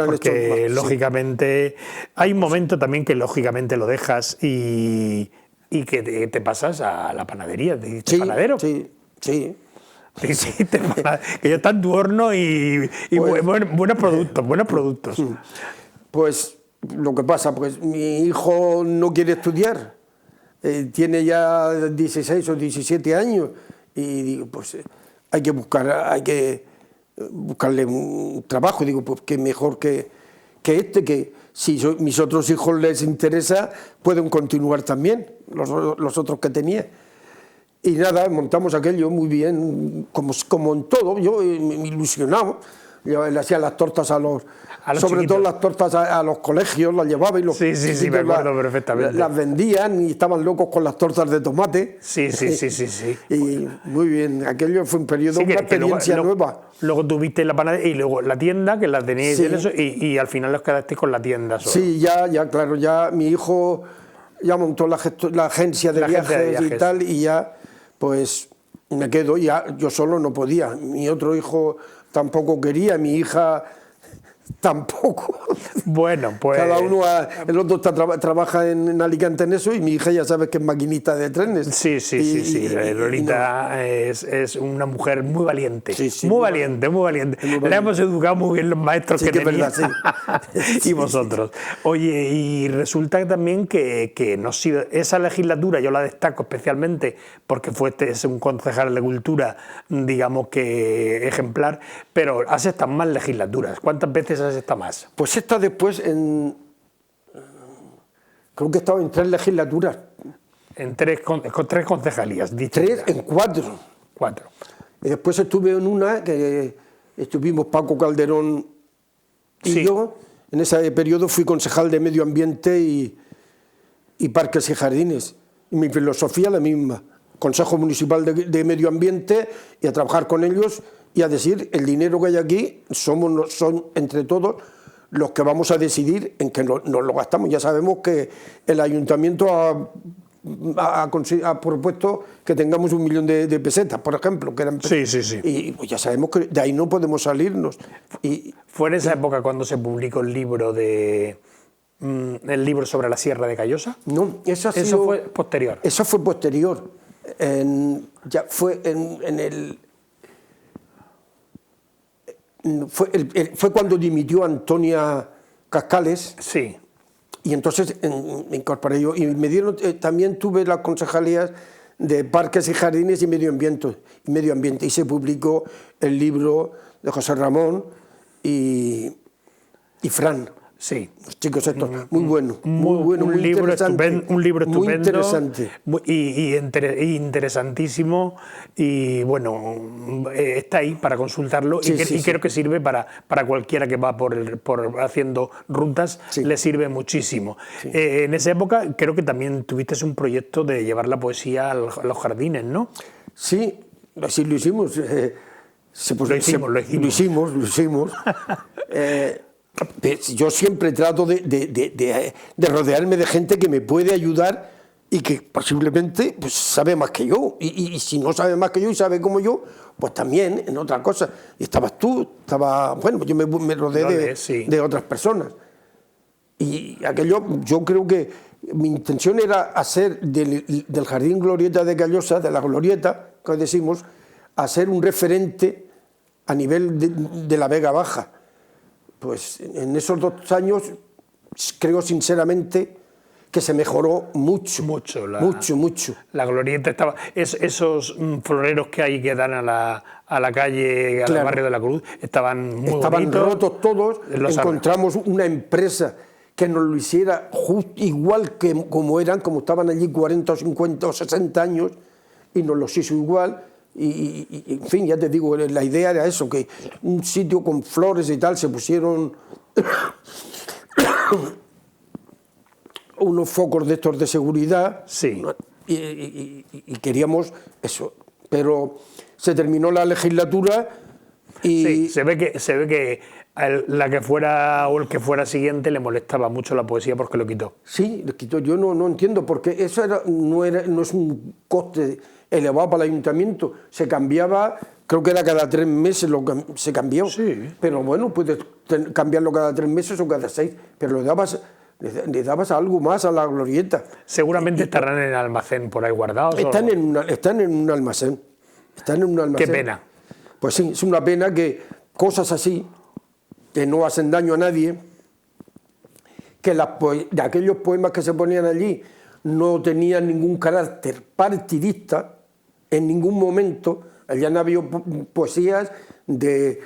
porque lógicamente hay un momento también que lógicamente lo dejas y que te pasas a la panadería, te dices panadero. Sí. Que ya está en tu horno y pues, buenos productos. Pues lo que pasa, pues mi hijo no quiere estudiar, tiene ya 16 o 17 años y digo, pues hay que buscarle un trabajo. Digo, pues qué mejor que que si mis otros hijos les interesa, pueden continuar también, los otros que tenía. Y nada, montamos aquello muy bien, como en todo, yo me ilusionado, Yo le hacía las tortas a los sobre chiquitos. todo las tortas a los colegios, las llevaba y los Sí, me acuerdo perfectamente. Las vendían y estaban locos con las tortas de tomate. Sí. Y muy bien, aquello fue un periodo, una experiencia nueva. Luego tuviste la panadería y luego la tienda, que la teníais en eso, y al final os quedasteis con la tienda solo. Sí, claro, ya mi hijo ya montó la agencia de viajes y tal, y ya pues me quedo, ya yo solo no podía. Mi otro hijo tampoco quería, mi hija tampoco. Bueno, pues... Cada uno, el otro trabaja en Alicante en eso, y mi hija ya sabes que es maquinista de trenes. Sí. Lolita es una mujer muy valiente. Sí, muy valiente. La hemos educado muy bien los maestros que tenía. Verdad, sí. Y vosotros. Oye, y resulta también que no ha sido esa legislatura, yo la destaco especialmente porque fuiste un concejal de cultura, digamos que ejemplar, pero has estado en más legislaturas. ¿Cuántas veces has estado más? Pues esta después, creo que he estado en 3 legislaturas. En tres concejalías. En 4. 4. Y después estuve en una que estuvimos Paco Calderón y yo. En ese periodo fui concejal de Medio Ambiente y Parques y Jardines. Y mi filosofía la misma. Consejo Municipal de Medio Ambiente, y a trabajar con ellos y a decir, el dinero que hay aquí son entre todos los que vamos a decidir en que nos lo gastamos. Ya sabemos que el ayuntamiento ha propuesto que tengamos 1 millón de pesetas, por ejemplo. Que eran Sí. Y pues ya sabemos que de ahí no podemos salirnos. ¿Fue en esa época cuando se publicó el libro sobre la Sierra de Callosa? No, eso fue posterior. Eso fue posterior. Fue cuando dimitió Antonia Cascales. Sí. Y entonces me incorporé yo. Y me dieron, también tuve las concejalías de Parques y Jardines y Medio Ambiente. Y se publicó el libro de José Ramón y Fran. Sí. Los chicos estos, muy bueno, muy libro interesante. Un libro estupendo. Muy interesante. Y interesantísimo. Y bueno, está ahí para consultarlo. Y creo que sirve para cualquiera que va por haciendo rutas, le sirve muchísimo. Sí. En esa época creo que también tuviste un proyecto de llevar la poesía a los jardines, ¿no? Sí, así lo hicimos. Lo hicimos. Yo siempre trato de rodearme de gente que me puede ayudar y que posiblemente pues, sabe más que yo. Y si no sabe más que yo y sabe como yo, pues también en otra cosa. Y estabas tú, bueno, yo me rodeé de otras personas. Y aquello, yo creo que mi intención era hacer del Jardín Glorieta de Callosa, de la Glorieta, que decimos, hacer un referente a nivel de la Vega Baja. Pues en esos 2 años creo sinceramente que se mejoró mucho. Mucho. La Glorieta estaba... esos floreros que hay que dan a la calle, al barrio de la Cruz, estaban muy bonitos. Rotos todos. Encontramos una empresa que nos lo hiciera igual que como estaban allí 40 o 50 o 60 años, y nos los hizo igual. Y en fin, ya te digo, la idea era eso, que un sitio con flores y tal, se pusieron unos focos de estos de seguridad, y queríamos eso. Pero se terminó la legislatura y... Sí, se ve que la que fuera o el que fuera siguiente le molestaba mucho la poesía porque lo quitó. Sí, lo quitó. Yo no entiendo, porque eso no es un coste elevado para el ayuntamiento. Se cambiaba, creo que era cada 3 meses se cambió. Sí. Pero bueno, puedes cambiarlo cada 3 meses o cada 6, pero le dabas algo más a la Glorieta. Seguramente estarán en el almacén por ahí guardados. Están en un almacén. Qué pena. Pues sí, es una pena que cosas así, que no hacen daño a nadie, que de aquellos poemas que se ponían allí no tenían ningún carácter partidista en ningún momento. Allá no había poesías de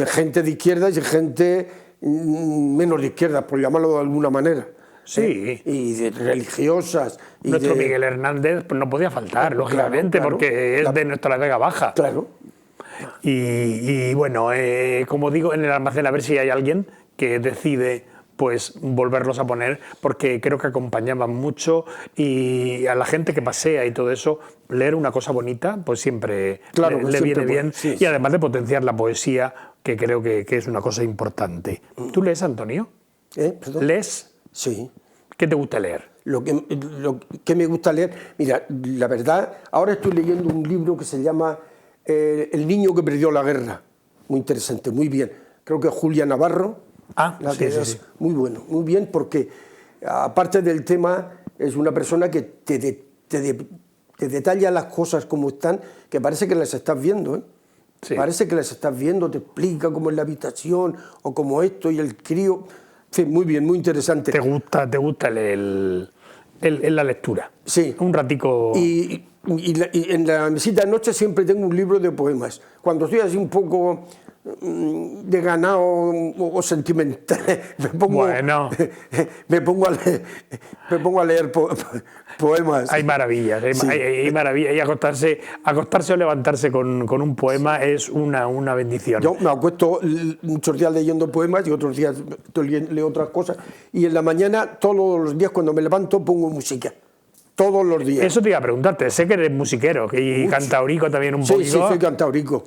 gente de izquierdas y gente menos de izquierdas, por llamarlo de alguna manera. Sí. Y de religiosas. Nuestro Miguel Hernández pues, no podía faltar, lógicamente, claro, porque es de nuestra Vega Baja. Claro. Y bueno, como digo, en el almacén a ver si hay alguien que decide pues volverlos a poner, porque creo que acompañaban mucho y a la gente que pasea y todo eso, leer una cosa bonita pues siempre le viene bien, sí, y además de potenciar la poesía, que creo que es una cosa importante. ¿Tú lees, Antonio? ¿Lees? Sí. ¿Qué te gusta leer? Lo que me gusta leer, mira, la verdad, ahora estoy leyendo un libro que se llama El niño que perdió la guerra, muy interesante, muy bien, creo que es Julia Navarro. Sí. Muy bueno, muy bien, porque aparte del tema es una persona que te detalla las cosas como están, que parece que las estás viendo, ¿eh? Sí. Parece que las estás viendo, te explica cómo es la habitación o cómo esto y el crío. Sí, muy bien, muy interesante. ¿Te gusta la lectura? Sí. Un ratico. Y en la mesita de noche siempre tengo un libro de poemas. Cuando estoy así un poco de ganado o sentimental, me pongo a leer poemas. Hay maravillas, hay maravillas, y acostarse o levantarse con un poema es una bendición. Yo me acuesto muchos días leyendo poemas y otros días leo otras cosas, y en la mañana todos los días cuando me levanto pongo música. Todos los días. Eso te iba a preguntarte, sé que eres musiquero y cantaurico también un poquito. Sí, soy cantaurico.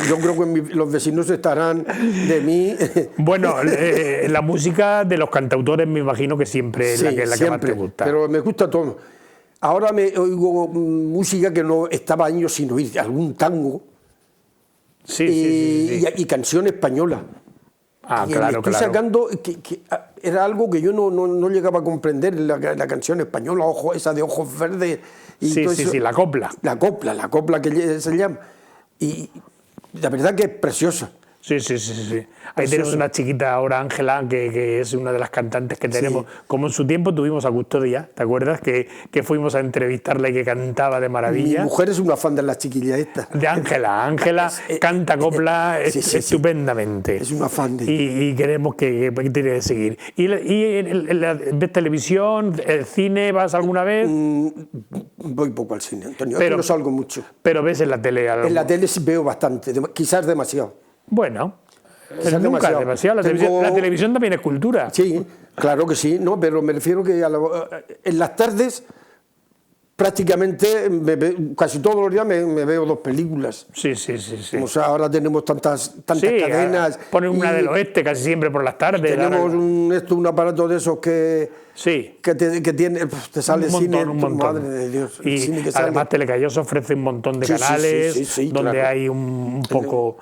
Yo creo que los vecinos estarán de mí. Bueno, la música de los cantautores me imagino que siempre es la que más te gusta. Pero me gusta todo. Ahora me oigo música que no estaba años sin oír, algún tango y canción española. Claro, estoy sacando que era algo que yo no llegaba a comprender, la canción española, esa de Ojos Verdes. Sí, la copla. La copla que se llama. Y la verdad que es preciosa. Sí. Ahí tenemos una chiquita ahora, Ángela, que es una de las cantantes que tenemos. Sí. Como en su tiempo tuvimos a Custodia, ¿te acuerdas? Que fuimos a entrevistarla y que cantaba de maravilla. Mi mujer es una fan de la chiquilla esta. De Ángela. Ángela canta copla estupendamente. Es una fan de ella. Y queremos que tiene que seguir. ¿Ves televisión, el cine, vas alguna vez? Voy poco al cine, Antonio. Pero no salgo mucho. Pero ves en la tele algo. En la tele sí veo bastante, quizás demasiado. Bueno, nunca es demasiado. La televisión también es cultura. Sí, claro que sí, ¿no? Pero me refiero que en las tardes prácticamente casi todos los días me veo 2 películas. Sí. O sea, ahora tenemos tantas cadenas. Ponen una del oeste casi siempre por las tardes. Tenemos un aparato de esos que te sale un montón, cine, un montón. Madre de Dios. Y cine que además Telecayosa ofrece un montón de canales donde claro. Hay un poco...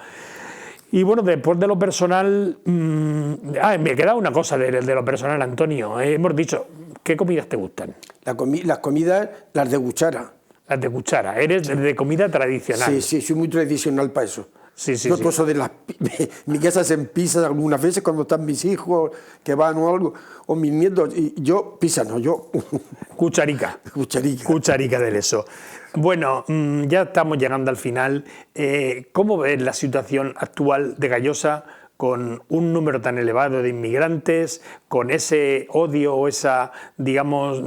Y bueno, después de lo personal, me queda una cosa de lo personal, Antonio. Hemos dicho, ¿qué comidas te gustan? Las comidas, las de cuchara. Las de cuchara, eres de comida tradicional. Sí, soy muy tradicional para eso. Sí. Eso de mi casa se pisa algunas veces cuando están mis hijos que van o algo, o mis nietos, y yo pizza no, yo... Cucharica del eso. Bueno, ya estamos llegando al final. ¿Cómo ves la situación actual de Gallosa con un número tan elevado de inmigrantes, con ese odio o esa, digamos,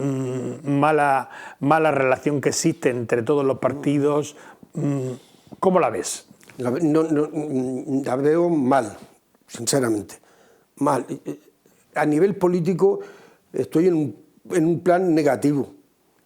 mala relación que existe entre todos los partidos? ¿Cómo la ves? La veo mal, sinceramente, mal. A nivel político estoy en un plan negativo.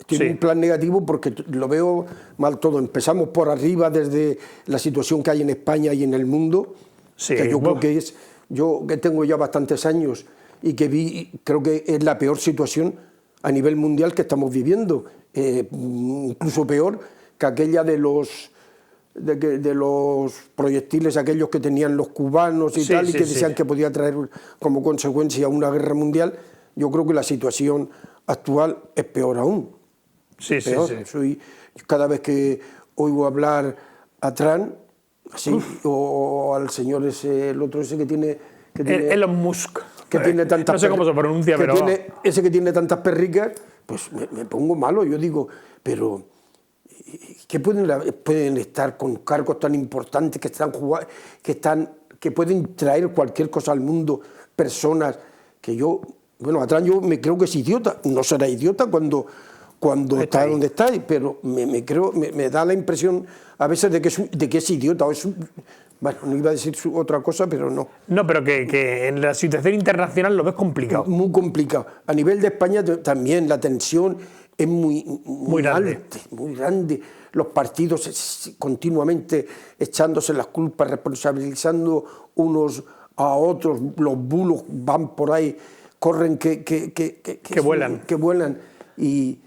En un plan negativo porque lo veo mal todo. Empezamos por arriba desde la situación que hay en España y en el mundo, que yo creo que yo que tengo ya bastantes años y que creo que es la peor situación a nivel mundial que estamos viviendo, incluso peor que aquella de los proyectiles aquellos que tenían los cubanos y que decían que podía traer como consecuencia una guerra mundial. Yo creo que la situación actual es peor aún. Cada vez que oigo hablar a Trump o al señor el otro ese que tiene Elon Musk, que tiene tantas, no sé cómo se pronuncia, pero ese que tiene tantas perricas, pues me pongo malo. Yo digo, pero ¿qué pueden estar con cargos tan importantes que pueden traer cualquier cosa al mundo, personas que a Trump yo me creo que es idiota? No será idiota cuando cuando está donde está, pero me da la impresión a veces de que es idiota. Bueno, no iba a decir otra cosa, pero no. No, pero que en la situación internacional lo ves complicado. Muy complicado. A nivel de España también la tensión es muy grande. alta, muy grande. Los partidos continuamente echándose las culpas, responsabilizando unos a otros, los bulos van por ahí, corren que vuelan. Y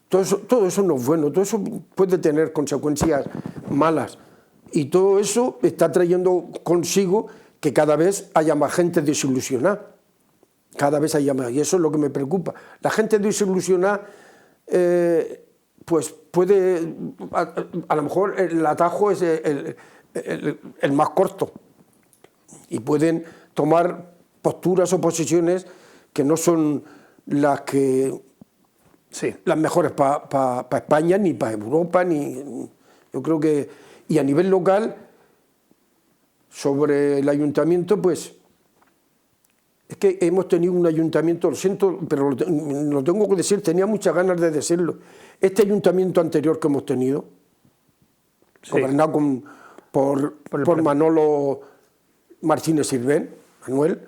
todo eso no es bueno, todo eso puede tener consecuencias malas. Y todo eso está trayendo consigo que cada vez haya más gente desilusionada. Cada vez haya más. Y eso es lo que me preocupa. La gente desilusionada, pues puede, a lo mejor el atajo es el más corto. Y pueden tomar posturas o posiciones que no son las mejores para España, ni para Europa, yo creo que. Y a nivel local, sobre el ayuntamiento, pues es que hemos tenido un ayuntamiento, lo siento, pero lo tengo que decir, tenía muchas ganas de decirlo. Este ayuntamiento anterior que hemos tenido, gobernado por Manolo Martínez Sirvent, Manuel,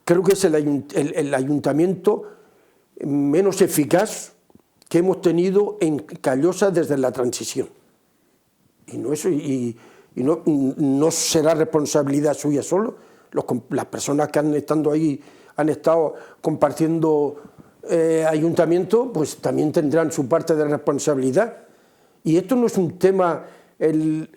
creo que es el ayuntamiento menos eficaz que hemos tenido en Callosa desde la transición. Y no será responsabilidad suya solo. Las personas que han estado compartiendo ayuntamiento, pues también tendrán su parte de responsabilidad. Y esto no es un tema, el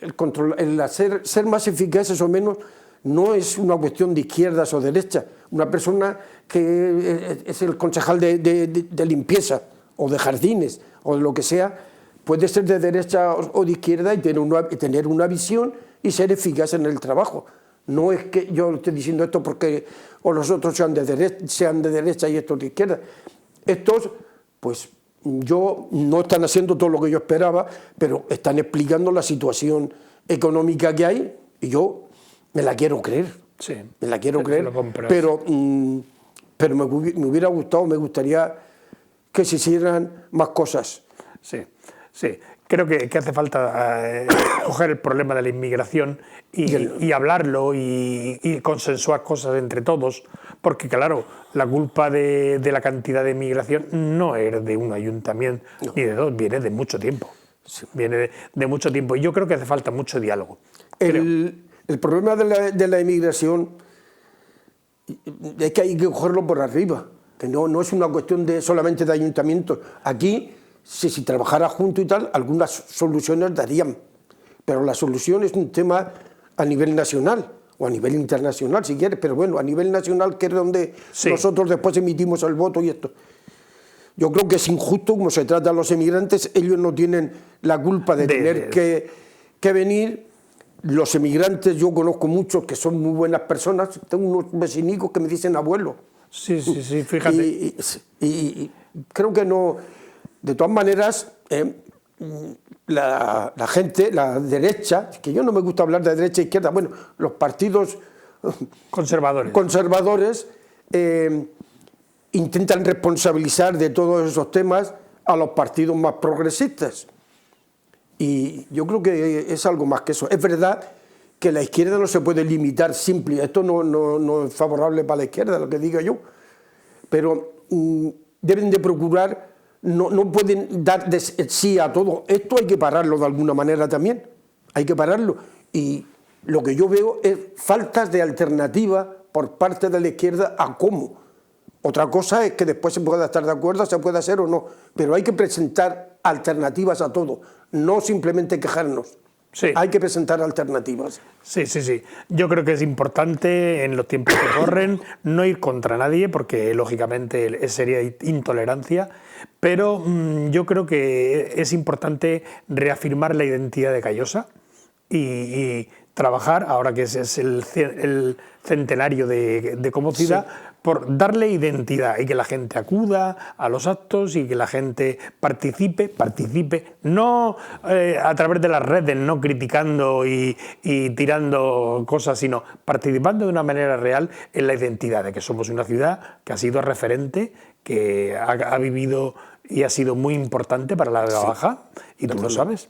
ser más eficaces o menos, no es una cuestión de izquierdas o derechas. Una persona que es el concejal de limpieza o de jardines o de lo que sea, puede ser de derecha o de izquierda y tener una visión y ser eficaz en el trabajo. No es que yo esté diciendo esto porque o los otros sean de derecha y estos de izquierda. Estos, pues no están haciendo todo lo que yo esperaba, pero están explicando la situación económica que hay y yo me la quiero creer. Sí, me la quiero creer, pero me gustaría que se hicieran más cosas. Sí, creo que hace falta coger el problema de la inmigración y hablarlo y consensuar cosas entre todos, porque claro, la culpa de la cantidad de inmigración no es de un ayuntamiento ni de dos, viene de mucho tiempo. Sí. Viene de mucho tiempo y yo creo que hace falta mucho diálogo. El problema de la inmigración es que hay que cogerlo por arriba, que no es una cuestión solamente de ayuntamientos. Aquí, si trabajara junto y tal, algunas soluciones darían, pero la solución es un tema a nivel nacional o a nivel internacional, si quieres, pero bueno, a nivel nacional, que es donde nosotros después emitimos el voto y esto. Yo creo que es injusto como se trata a los emigrantes, ellos no tienen la culpa de tener que venir. Los emigrantes, yo conozco muchos que son muy buenas personas, tengo unos vecinicos que me dicen abuelo. Sí, fíjate. Y creo que no. De todas maneras, la gente, la derecha, que yo no me gusta hablar de derecha e izquierda, bueno, los partidos conservadores intentan responsabilizar de todos esos temas a los partidos más progresistas. Y yo creo que es algo más que eso. Es verdad que la izquierda no se puede limitar simple, esto no es favorable para la izquierda, lo que diga yo, pero deben de procurar, no pueden dar sí a todo. Esto hay que pararlo de alguna manera también, hay que pararlo. Y lo que yo veo es faltas de alternativa por parte de la izquierda a cómo. Otra cosa es que después se pueda estar de acuerdo, se puede hacer o no, pero hay que presentar alternativas a todo, no simplemente quejarnos. Sí. Hay que presentar alternativas. Sí. Yo creo que es importante en los tiempos que corren no ir contra nadie, porque lógicamente sería intolerancia, pero yo creo que es importante reafirmar la identidad de Callosa y trabajar, ahora que es el centenario de como ciudad, por darle identidad y que la gente acuda a los actos y que la gente participe, no a través de las redes, no criticando y tirando cosas, sino participando de una manera real en la identidad de que somos una ciudad que ha sido referente, que ha vivido y ha sido muy importante para la Vega Baja, y tú lo sabes.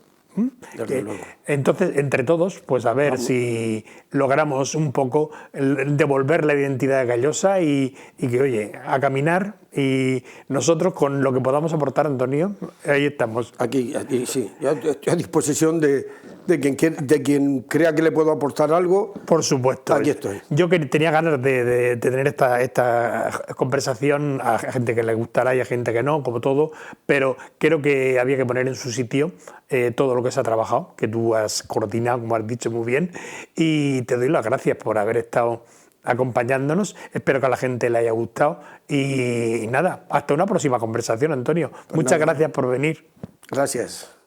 Entonces, entre todos, pues a ver si logramos un poco devolver la identidad de Callosa y que, oye, a caminar, y nosotros con lo que podamos aportar, Antonio, ahí estamos. Aquí sí, yo estoy a disposición de quien crea que le puedo aportar algo. Por supuesto. Aquí estoy. Yo que tenía ganas de tener esta conversación a gente que le gustará y a gente que no, como todo, pero creo que había que poner en su sitio todo lo que se ha trabajado, que tú has coordinado, como has dicho muy bien, y te doy las gracias por haber estado acompañándonos. Espero que a la gente le haya gustado y nada, hasta una próxima conversación, Antonio. Muchas gracias por venir. Gracias.